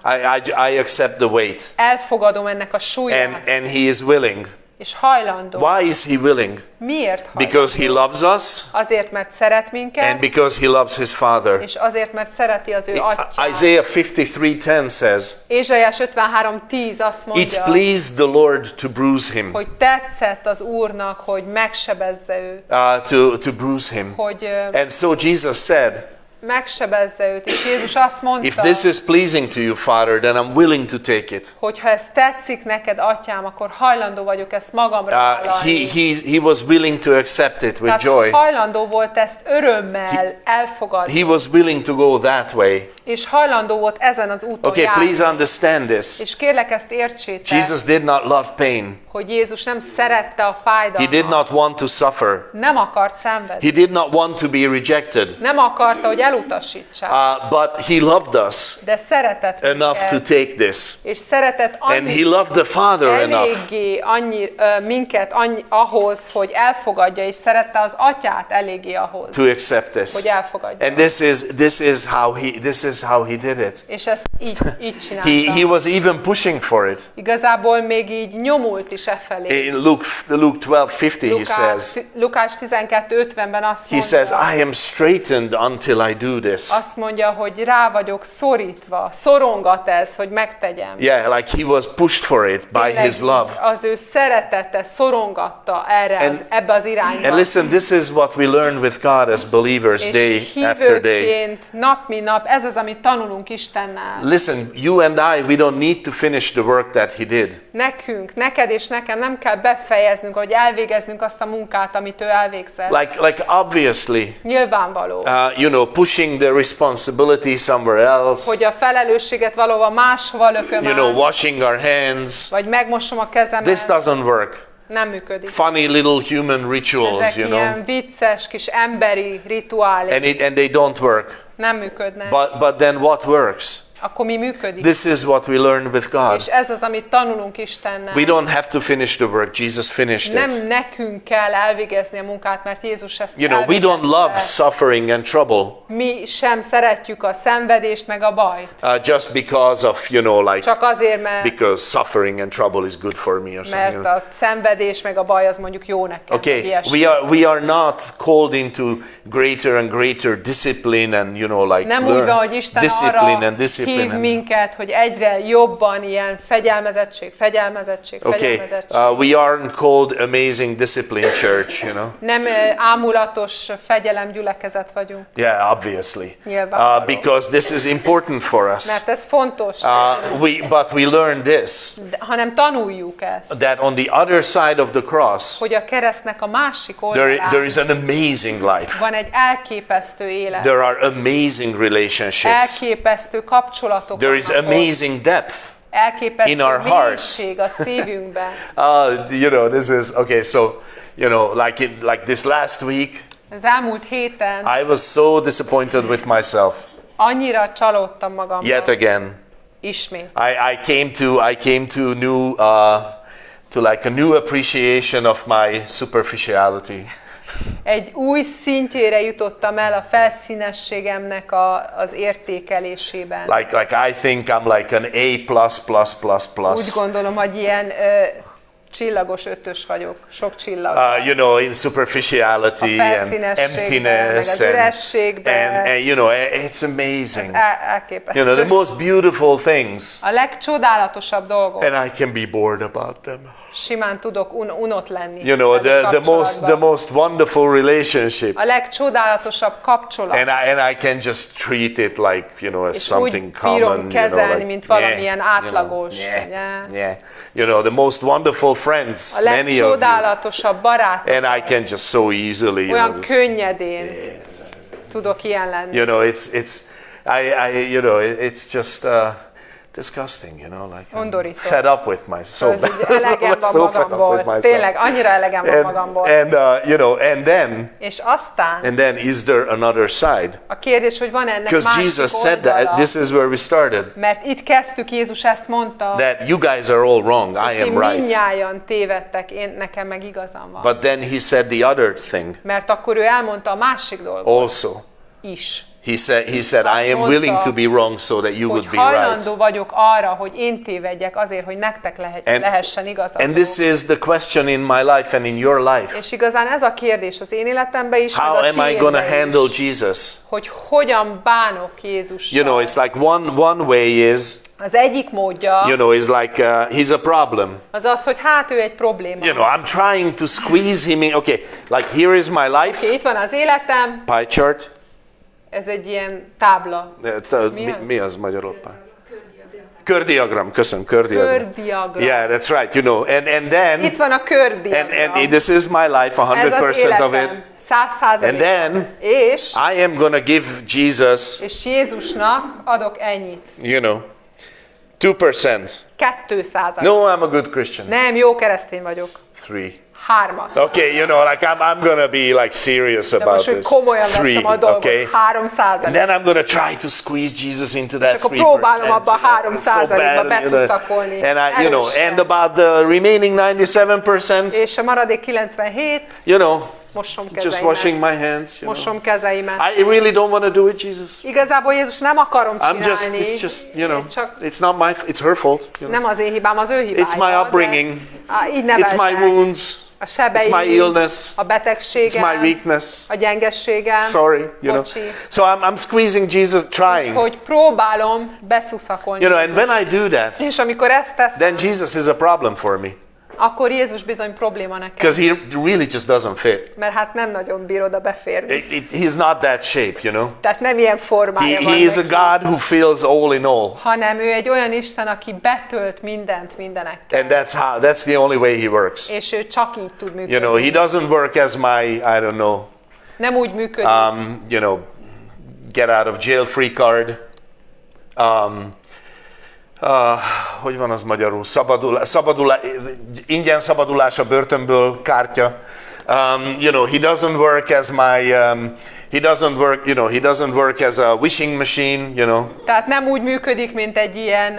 I accept the weight. elfogadom ennek a súlyát, And he is willing. és hajlandó. Why is he willing? Miért hajlandó? Because he loves us Azért, mert szeret minket, and because he loves his Father. és azért, mert szereti az ő atyát. Isaiah 53:10 says, Ézsaiás 53:10 azt it mondja, pleased the Lord to bruise him, hogy tetszett az Úrnak, hogy megsebezze őt, to bruise him. hogy And so Jesus said, megsebezze őt, és Jézus azt mondta, if this is pleasing to you, Father, then I'm willing to take it. hogy ha ez tetszik neked, atyám, akkor hajlandó vagyok ezt magamra vállalni. He was willing to accept it with Tehát joy. hajlandó volt ezt örömmel elfogadni, He was willing to go that way. és hajlandó volt ezen az úton Okay, járni. please understand this. És kérlek ezt értsétek, Jesus did not love pain. hogy Jézus nem szerette a fájdalmat, He did not want to suffer. nem akart szenvedni, He did not want to be rejected. nem akarta, hogy elutasítsák, But he loved us de szeretett enough to minket, take this. és szeretett And he loved the Father enough eléggé minket ahhoz, hogy elfogadja, és szerette az atyát eléggé ahhoz, to accept this. hogy elfogadja. And this is is how he did it. És ezt így csinálta. He was even pushing for it. Igazából még így nyomult is efelé. In Luke 12:50 he says, Lukás 12:50-ben azt he mondja, says, I am straitened until I do this. azt mondja, hogy rá vagyok szorítva, szorongat ez, hogy megtegyem. Yeah, like he was pushed for it by Tényleg his love. Az ő szeretete szorongatta erre, ebbe az irányba. And listen, this is what we learn with God as believers És day after day. hívőként nap mint nap, ez az, amit tanulunk Istennel. Listen, you and I, we don't need to finish the work that he did. Neked és nekem nem kell befejeznünk, hogy elvégeznünk azt a munkát, amit ő elvégzett. Like obviously, Nyilvánvaló, pushing the responsibility somewhere else, hogy a felelősséget valóban máshova lököm át, washing our hands. vagy megmosom a kezemet. This doesn't work. Nem működik. Funny little human rituals, Ezek ilyen vicces kis emberi rituálé. and they don't work. Nem működnek. But then what works? Akkor mi működik? This is what we learn with God. És ez az, amit tanulunk Istennel. We don't have to finish the work. Jesus finished it. Nem nekünk kell elvégezni a munkát, mert Jézus ezt We don't love suffering and trouble. Mi sem szeretjük a szenvedést meg a bajt. Just because of, Csak azért, mert because suffering and trouble is good for me or something. mert a szenvedés meg a baj az mondjuk jó nekem. Okay, we are not called into greater and greater discipline and nem úgy van, hogy Isten arra hív minket, hogy egyre jobban ilyen fegyelmezettség. Okay, we aren't called amazing discipline church, Nem ámulatos fegyelem gyülekezet vagyunk. Yeah, obviously. Because this is important for us. Mert ez fontos. But we learn this. Hanem tanuljuk ezt. That on the other side of the cross, hogy a keresztnek a másik oldalán there is an amazing life. Van egy elképesztő élet. There are amazing relationships. Elképesztő kapcsolatok. There is amazing depth in our hearts. A szívünkben. This is okay. So, like this last week, az elmúlt héten I was so disappointed with myself. Annyira csalódtam magamban. Yet again. Ismét. I came to like a new appreciation of my superficiality. Egy új szintjére jutottam el a felszínességemnek az értékelésében. Like I think I'm like an A++++. Úgy gondolom, hogy ilyen csillagos ötös vagyok, sok csillag. In superficiality and emptiness and it's amazing. Elképesztő. The most beautiful things. A legcsodálatosabb dolgok. And I can be bored about them. Simán tudok unott lenni. The most wonderful relationship. A legcsodálatosabb kapcsolat. And I can just treat it like, as something common, kezelni, mint valamilyen átlagos. The most wonderful friends, a legcsodálatosabb barátok. And I can just so easily, olyan könnyedén tudok ilyen lenni. It's just disgusting, Undorító. fed up with myself. Elegem van magamból. Tényleg, annyira elegem van magamból. És aztán, and then is there another side? A kérdés, hogy van ennek Because másik Jesus oldala. said that this is where we started. Mert itt kezdtük, Jézus ezt mondta. That you guys are all wrong, I am right. Mindnyájan tévedtek, nekem meg igazam van. But then he said the other thing. Mert akkor ő elmondta a másik dolgot. Also. Is. He said, I am willing to be wrong so that you would be right. Hajlandó vagyok arra, hogy én tévedjek azért, hogy nektek lehessen igazatok. And this is the question in my life and in your life. És igazán ez a kérdés az én életemben is, How am I going to handle Jesus? Hogy hogyan bánok Jézussal. It's like one way is, az egyik módja, is like he's a problem. Az, hogy hát ő egy probléma. I'm trying to squeeze him in. Okay, like here is my life. Okay, itt van az életem. Pie chart. Ez egy ilyen tábla. Mi az magyarul? Kördiagram, köszönöm, kördiagram. Yeah, that's right, and then itt van a kördiagram. And this is my life, 100% of it. 100%. And then és I am going to give Jesus, és Jézusnak adok ennyit. 2%. 2%. No, I'm a good Christian. Nem, jó keresztény vagyok. 3. 3. Okay, like I'm going to be like serious about this. 3, okay? 3%. And then I'm going to try to squeeze Jesus into that 3%. És akkor próbálom abba 3%-ba beszuszakolni. And and about the remaining 97%. És a maradék 97. mosom Just kezeimet. washing my hands, Mosom kezeimet. I really don't want to do it, Jesus. Igazából Jézus nem akarom I'm just, csinálni. it's just, Csak it's not my, it's her fault. nem az én hibám, az ő hibája. It's my upbringing. Így It's neveltek. my wounds. A It's sebeim, my illness. a It's betegségem, my weakness. a gyengességem. Sorry, Bocsi. So I'm squeezing Jesus, trying. Hogy próbálom beszuszakolni. And when I do that, És amikor ezt teszem, then Jesus is a problem for me. akkor Jézus bizony probléma nekem. Because he really just doesn't fit. Mert hát nem nagyon bír oda beférni. He's not that shape, Tehát nem ilyen formája van He is a neki, God who fills all in all. hanem ő egy olyan Isten, aki betölt mindent mindenekkel. And that's the only way he works. És ő csak így tud működni. He doesn't work as my, I don't know, Nem úgy működik. get out of jail free card. Hogy van az magyarul? Ingyen szabadulás a börtönből kártya. He doesn't work as my, he doesn't work as a wishing machine, Tehát nem úgy működik, mint egy ilyen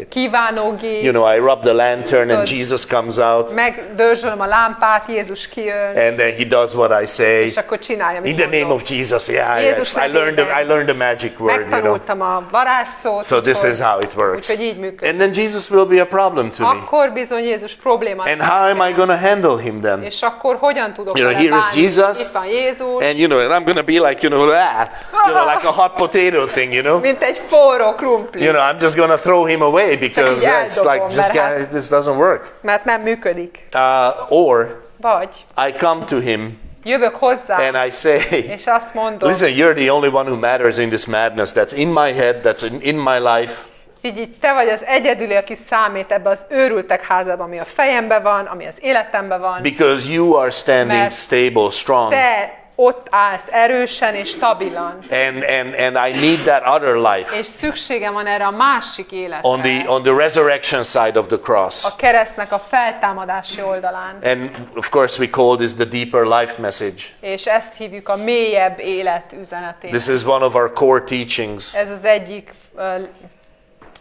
kívánógép. I rub the lantern and Jesus comes out. Megdörzsölöm a lámpát, Jézus kijön. And then he does what I say. És akkor csinálja, In mit the name mondok. of Jesus, I nevében. learned the magic word, Megtanultam a varázsszót. So this is how it works. Úgyhogy így működik. And then Jesus will be a problem to me. Akkor bizony Jézus probléma. And how am I going to handle him then? És akkor hogyan tudok vele here is bánni? Jesus. Itt van Jézus. And and I'm going to be like, like a hot potato thing, Mint egy forró krumpli. I'm just going to throw him away because it's like this doesn't work. Mert nem működik. Or Vagy I come to him jövök hozzá, and I say, és azt mondom, listen, you're the only one who matters in this madness that's in my head, that's in my life. így te vagy az egyedüli, aki számít ebbe az őrültek házában, ami a fejemben van, ami az életemben van. Because you are standing Mert stable, strong. te ott állsz erősen és stabilan. And I need that other life. És szükségem van erre a másik életre. On the resurrection side of the cross. A keresztnek a feltámadási oldalán. And of course we call this the deeper life message. És ezt hívjuk a mélyebb élet üzenetének. This is one of our core teachings. Ez az egyik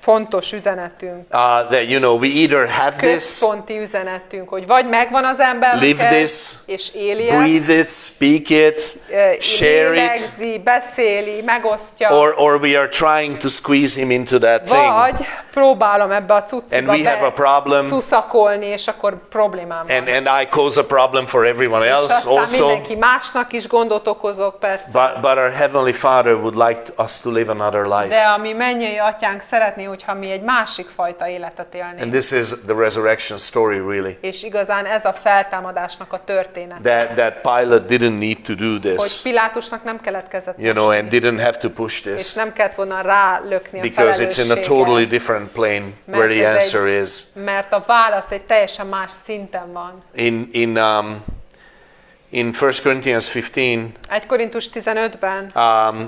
fontos üzenetünk. That we either have this, Központi üzenetünk, hogy vagy megvan az embernek live this, és éli breathe it, speak it, share it, lélegzi, beszéli, megosztja, or we are trying to squeeze him into that thing. vagy próbálom ebbe a cucciba And we have a problem. szuszakolni, és akkor problémám van. And I cause a problem for everyone És else aztán also. mindenki másnak is gondot okozok, persze. But our Heavenly Father would like us to live another life. De a mi mennyei atyánk szeretné, hogyha mi egy másik fajta életet élnénk. And this is the resurrection story, really. És igazán ez a feltámadásnak a történet. That Pilate didn't need to do Hogy this, Pilátusnak nem kellett kezet and didn't have to push és this, nem kellett volna rálökni a because it's in a totally felelősséget. different plane where the answer is. Mert a válasz egy teljesen más szinten van. In 1 Corinthians 15, 1 Korintus 15-ben,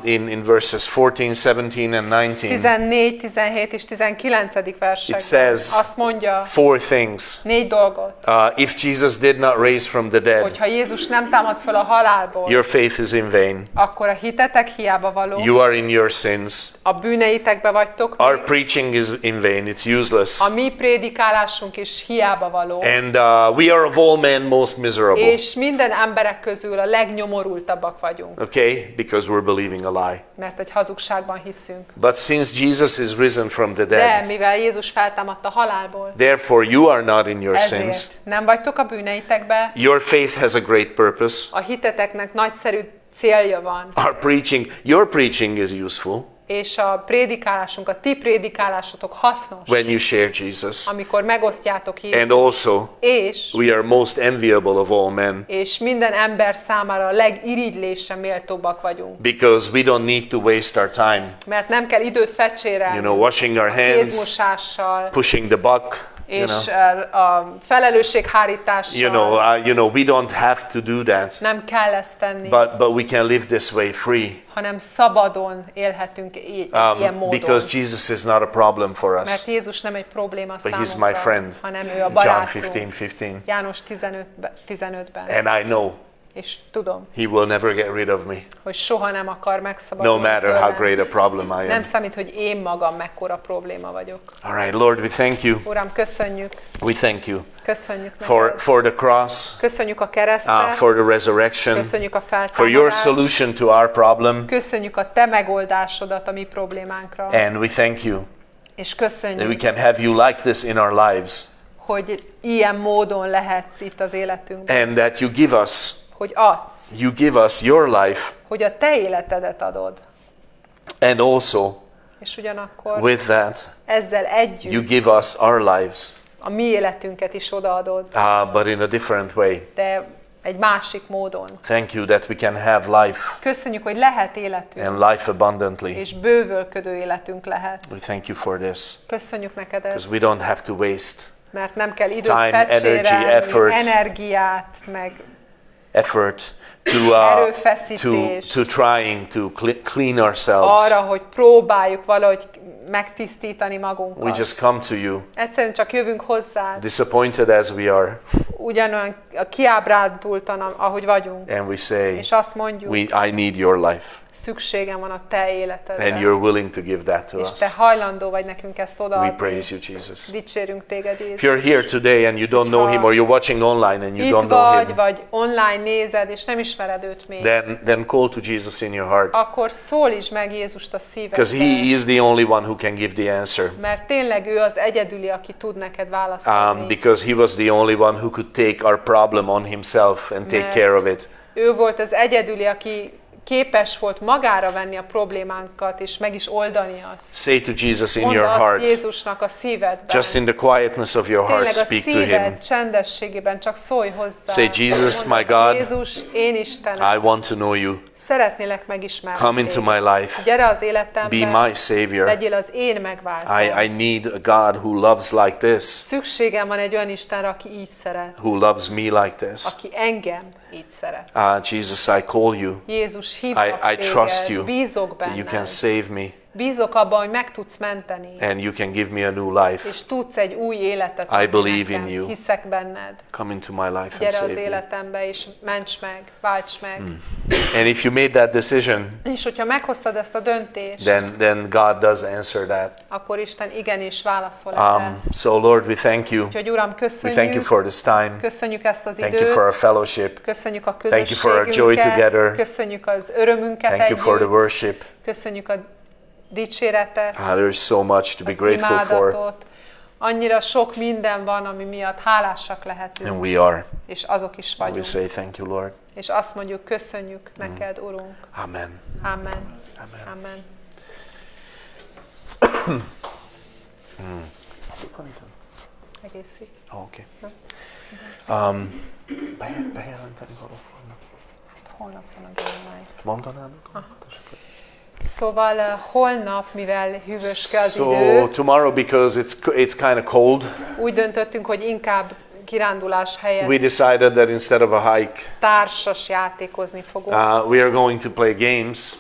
in verses 14, 17, and 19, 14, 17 és 19. versekben it says azt mondja, 4 things. 4 dolgot, If Jesus did not raise from the dead, hogyha Jézus nem támad fel a halálból, your faith is in vain. akkor a hitetek hiába való, You are in your sins. a bűneitekbe vagytok, Our preaching is in vain. It's useless. a mi prédikálásunk is hiába való, And we are of all men most miserable. és minden emberek közül a legnyomorultabbak vagyunk, Okay? Because we're believing a lie. mert egy hazugságban hiszünk. But since Jesus is risen from the De dead, mivel Jézus feltámadt a halálból, therefore you are not in your sins. ezért nem vagytok a bűneitekbe, Your faith has a great purpose. a hiteteknek nagyszerű célja van, Your preaching is useful és a prédikálásunk, a ti prédikálásotok hasznos, when you share Jesus. amikor megosztjátok And Jézust, also, és we are most enviable of all men minden ember számára a legirigylésre méltóbbak vagyunk. because we don't need to waste our time, Mert nem kell időt fecsérelni washing our hands, kézmosással, pushing the buck. és a felelősséghárítással. We don't have to do that. Nem kell ezt tenni, But we can live this way free hanem szabadon élhetünk ilyen módon. because Jesus is not a problem for us. Mert Jézus nem egy probléma But he's my számunkra, friend. hanem ő a John barátunk. 15:15. János 15-ben. And I know És tudom, He will never get rid of me, hogy soha nem akar megszabadulni no matter how tőlem. great a problem I Nem am. számít, hogy én magam mekkora probléma vagyok. All right, Lord, we thank you. Uram, köszönjük. We thank you Köszönjük neked. for the cross, Köszönjük a keresztet. for the resurrection, Köszönjük a for your feltámadást. solution to our problem. Köszönjük a te megoldásodat a mi problémánkra. And we thank you És that we köszönjük, can have you like this in our lives, hogy ilyen módon lehetsz itt az életünkben. and that you give us Hogy your life, hogy a te életedet adod. and also És ugyanakkor with that ezzel you együtt give us our lives, a mi életünket is odaadod, but in a different way. de egy másik módon. Thank you that we can have life, Köszönjük, hogy lehet életünk, and life abundantly. és bővölködő életünk lehet. We thank you for this, Köszönjük neked because ezt, we don't have to waste mert nem kell időt time, energy, fecsérelni, effort. energiát, meg effort to erőfeszítés trying to clean ourselves. arra, hogy próbáljuk valahogy megtisztítani We magunkat. just come to you, Egyszerűen csak jövünk hozzád, disappointed as we are, ugyanolyan kiábrándultan, ahogy vagyunk, and we say, és azt mondjuk, I need your life, szükségem van a te életedre, and you're willing to give that to és te us. hajlandó vagy nekünk ezt We odaadni. praise you, Jesus. Dicsérünk téged, If Jézus. you're here today and you don't know him, or you're watching online and you Itt don't know vagy, him, vagy online nézed, és nem ismered őt még, then call to Jesus in your heart, akkor szólítsd meg Jézust a because he szívedbe, is the only one who can give the answer. mert tényleg ő az egyedüli, aki tud neked választ adni. Because he was the only one who could take our problem on himself and take Mert care of it. Ő volt az egyedüli, aki képes volt magára venni a problémánkat, és meg is oldani azt. Say to Jesus in Mondd your azt heart, Jézusnak a szívedben. just in the quietness of your heart, Tényleg a speak to him. szíved csendességében csak szólj hozzá. Say, Jesus, Mondd my azt, God, Jézus, én Istenem, I want to know you. szeretnélek megismerni. Come into my life. Gyere az életembe, Be my Savior. legyél az én megváltom. I need a God who loves like this, Szükségem van egy olyan Istenre, aki így szeret, who loves me like this. aki engem így szeret. Jesus, I call you. Jézus, hívlak I trust téged, you. bízok You can benned. save me, Bízok abban, hogy meg tudsz menteni, and you can give me a new life. és tudsz egy új életet I adni believe nekem. in you. Hiszek benned. Come into my life and Gyere save az me. életembe, és ments meg, válts meg. And if you made that decision, És hogyha meghoztad ezt a döntést, then God does answer that. akkor Isten igenis válaszol erre. So Lord, we thank you. Úgyhogy Uram, We thank you köszönjük, for this time. köszönjük ezt az Thank you for our időt, fellowship. köszönjük a Thank you for our joy közösségünket, together. köszönjük az örömünket Thank you for the együtt, worship. köszönjük a dicséretet, There's so much to be az grateful for, imádatot. Annyira sok minden van, ami miatt hálásak lehetünk, and we are. és azok is And we vagyunk. say thank you, Lord. És azt mondjuk, köszönjük neked, Urunk. Amen. Amen. Amen. Amen. Egészít. Okay. Bejelenteni való vannak. Holnap van a Gémány. Mondanád? Szóval holnap, mivel hűvöske az So idő, tomorrow, because it's kind of cold, úgy döntöttünk, hogy inkább kirándulás helyett we decided that instead of a hike, társas játékozni fogunk. we are going to play games,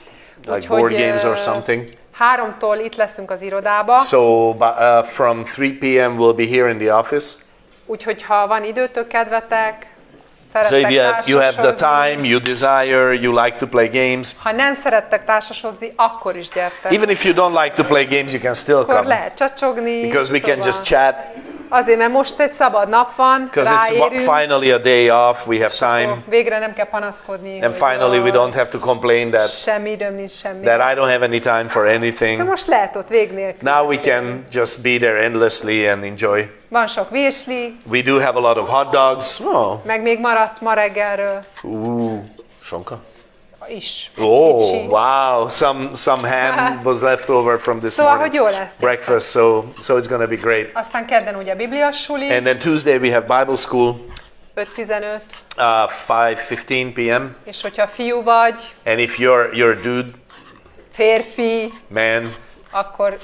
like Úgyhogy, board games or something. 3-tól itt leszünk az irodába, So from 3 p.m. we'll be here in the office. úgyhogy ha van időtök, kedvetek, So if szerettek you have the társashozni, time, you desire, you like to play games, ha nem szerettek társashozni, akkor is gyertek. even if you don't like to play games, you can still Akkor come, lehet csacsogni, because we can szóval just chat. azért, mert most egy szabad nap van, Because it's ráérünk, finally a day off, we have és akkor time, végre nem kell panaszkodni, and hogy finally we don't have to complain semmi időm nincs, semmi. that I don't have any time for Csak anything. most lehet ott vég nélkül. Now we can just be there endlessly and enjoy. Van sok virsli, We do have a lot of hot dogs. Oh, meg még maradt ma reggelről sonka. is. Oh, Kicsi. wow! Some ham was left over from this Szóval, hogy morning's jó lesz. breakfast, so it's going to be great. Aztán kedden ugye bibliasuli, And then Tuesday we have Bible school, 5:15, 5:15 p.m. és hogyha fiú vagy, And if you're a dude, férfi, man, akkor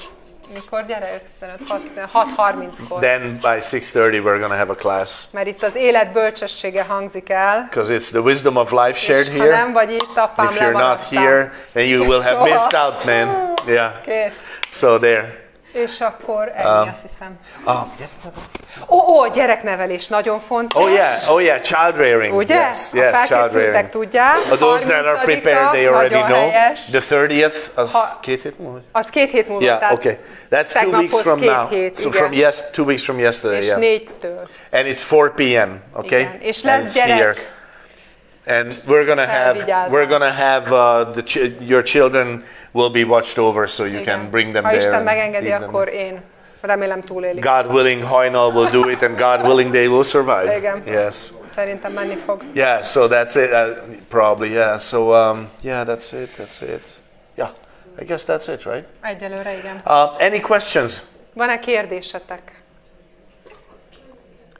mikor gyere? 5:15, 6:30-kor. then by 6:30 we're going to have a class. Mert itt az élet bölcsessége hangzik el. Because it's the wisdom of life shared És ha nem here. vagy itt, apám, If you're not lemaradtál. here, then you will have missed out, man. Yeah. Kész. So there. És akkor ennyi, azt hiszem. Gyereknevelés nagyon fontos. Oh yeah, child rearing. Ugye? Yes, child rearing. Tudják. Those that are prepared, they already know. Helyes. The 30th, az 2 hét múlva? Az 2 hét múlva. Yeah, okay. That's 2 weeks from now. So from 2 weeks from yesterday, és 4-től. And it's 4 p.m., okay? Igen. És lesz gyerek. And we're gonna have your children will be watched over, so you can bring them ha there. Isten and megengedi, leave them. akkor én remélem túlélik. God willing, 𝕾𝖙𝖈𝖊 will do it, and God willing, they will survive. Igen. Yes. Szerintem menni fog. Yeah. So that's it. Probably. Yeah. So yeah, that's it. Yeah. I guess that's it, right? Egyelőre igen. Any questions? Van-e kérdésetek?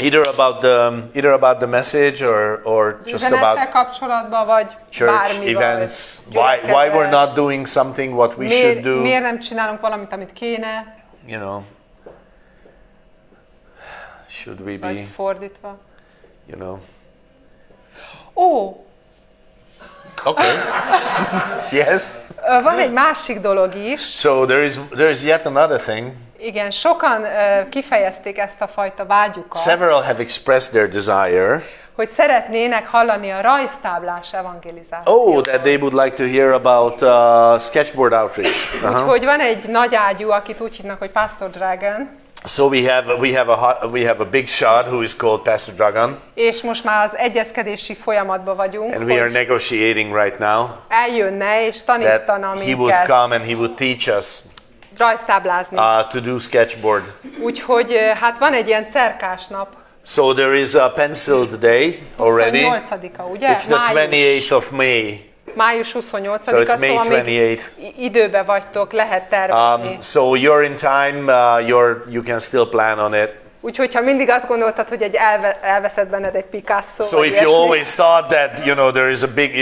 Either about the message or just about kapcsolatban, vagy church bármival, events. Why we're not doing something what we should do? Miért nem csinálunk valamit, amit kéne? You know, should we Vagy be? fordítva. You know. Okay. Yes. Van egy másik dolog is. So there is yet another thing. Igen, sokan kifejezték ezt a fajta vágyukat. Several have expressed their desire. Hogy szeretnének hallani a rajztáblás evangelizációt. Oh, that they would like to hear about sketchboard outreach. Úgyhogy van egy nagy ágyú, akit úgy hívnak, hogy Pastor Dragon. So we have a big shot who is called Pastor Dragon. És most már az egyezkedési folyamatban vagyunk. And we are negotiating right now. Eljönne és tanítana minket. He would come and he would teach us rajztáblázni. To do sketchboard. Úgyhogy hát van egy ilyen cerkás nap. So there is a penciled day already. 28-a, ugye? It's the 28th of May. Május 28-a, so it's May 28th. Időbe vagytok, lehet tervezni. So you're in time, you can still plan on it. Úgyhogy ha mindig azt gondoltad, hogy elveszed benned egy Picasso. So if you always thought that, there is a big,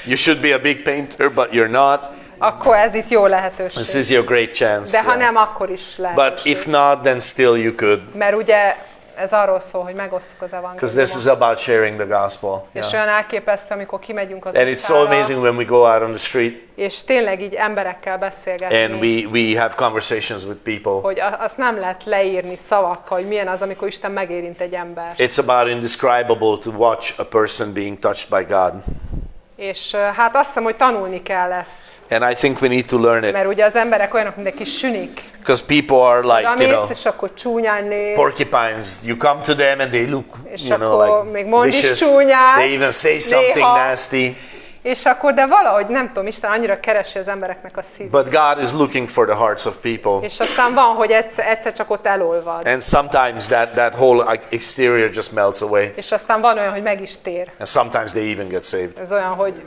you should be a big painter, but you're not. Akkor ez itt jó lehetőség. This is your great chance. De ha nem, akkor is lehetőség. But if not, then still you could. Mert ugye ez arról szól, hogy megosszuk az evangéliumot. Because this is about sharing the gospel. És olyan elképesztő, amikor kimegyünk az utcára. And it's so amazing when we go out on the street. És tényleg így emberekkel beszélgetni. And we have conversations with people. Hogy azt nem lehet leírni szavakkal, hogy milyen az, amikor Isten megérint egy embert. It's about indescribable to watch a person being touched by God. És hát azt hiszem, hogy tanulni kell ezt. And I think we need to learn it. Mert ugye az emberek olyanok, mint egy kis sünik. Because people are like, és akkor csúnyán néz. Porcupines. You come to them and they look, és like vicious. They even say something nasty. És akkor, de valahogy nem tudom, Isten annyira keresi az embereknek a szívét. But God is looking for the hearts of people. És aztán van, hogy egyszer csak ott elolvad. And sometimes that whole exterior just melts away. És aztán van olyan, hogy meg is tér. And sometimes they even get saved. Ez olyan, hogy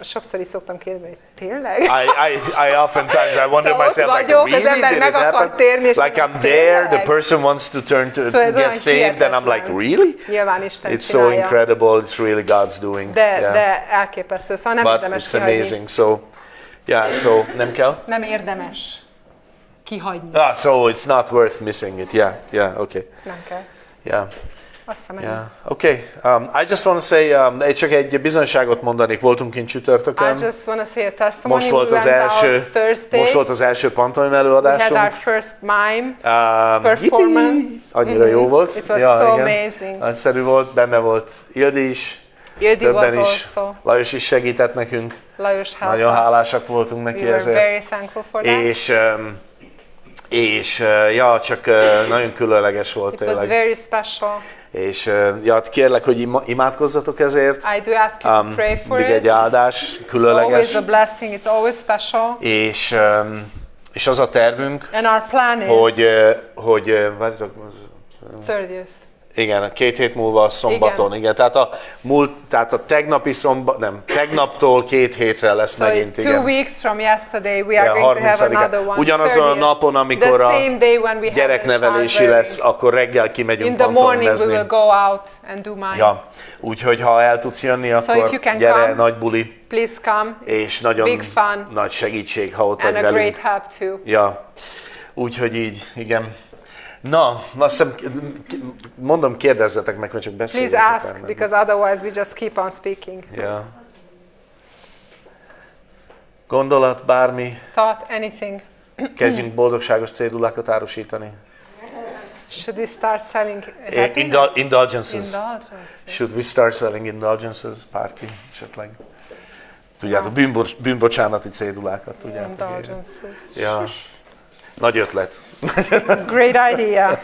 sokszor is szoktam kérdezni, hogy tényleg? I oftentimes I wonder myself, like, really, did it happen? Like I'm there, the person wants to turn to get saved, and I'm like, really? It's so incredible. It's really God's doing. De elképesztő, szóval nem érdemes kihagyni. But it's amazing. So, yeah. So nem kell? Nem érdemes kihagyni. So it's not worth missing it. Yeah. Okay. Nem kell. Yeah. Yeah. Okay. I just want to say, csak egy bizonyságot mondanék. Voltunk kint csütörtökön. I just want to say a testimony. Most volt az első pantomim előadásunk. We had our first mime performance. Annyira jó volt. It was so amazing. Nagyszerű volt, benne volt Ildi is. Többen is. Lajos is segített nekünk. Nagyon hálásak voltunk neki ezért. Very thankful for that. És csak nagyon különleges volt tényleg. It was very special. És kérlek, hogy imádkozzatok ezért. I do ask you to pray for it. Egy áldás, különleges. It's always a blessing, it's always special. És az a tervünk, and our plan is, hogy várjatok, 30th. Igen, 2 hét múlva szombaton. Igen. Tehát a tegnapi tegnaptól 2 hétre lesz megint. 2 weeks from yesterday we are going to have another one. Ugyanazon a napon, amikor a gyereknevelési lesz, akkor reggel kimegyünk pantomimezni. In the morning we will go out and do mine. Úgyhogy ha el tudsz jönni, akkor gyere, nagy buli. Please come. És nagyon nagy segítség, ha ott vagy velünk. And a great help too. Úgyhogy így, igen. Na, azt hiszem, mondom, kérdezzetek meg, hogy csak beszéljünk. Please ask, because otherwise we just keep on speaking. Gondolat, bármi? Thought, anything? Kezdjünk boldogságos cédulákat árusítani. Should we start selling Indulgences. Indulgences. Should we start selling indulgences? Bárki esetleg. Tudjátok, bűnbocsánati cédulákat, tudjátok. Indulgences. Ja. Nagy ötlet. Great idea.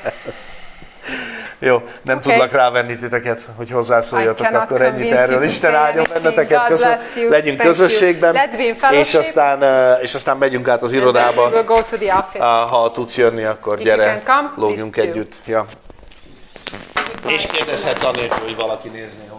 Jó, nem tudlak rávenni titeket, hogy hozzászóljatok, akkor ennyit erről. Isten áldjon benneteket, legyünk közösségben, és aztán megyünk át az irodába. Ha tudsz jönni, akkor gyere, lógjunk együtt. Ja. És kérdezhetsz anélkül, hogy valaki nézni.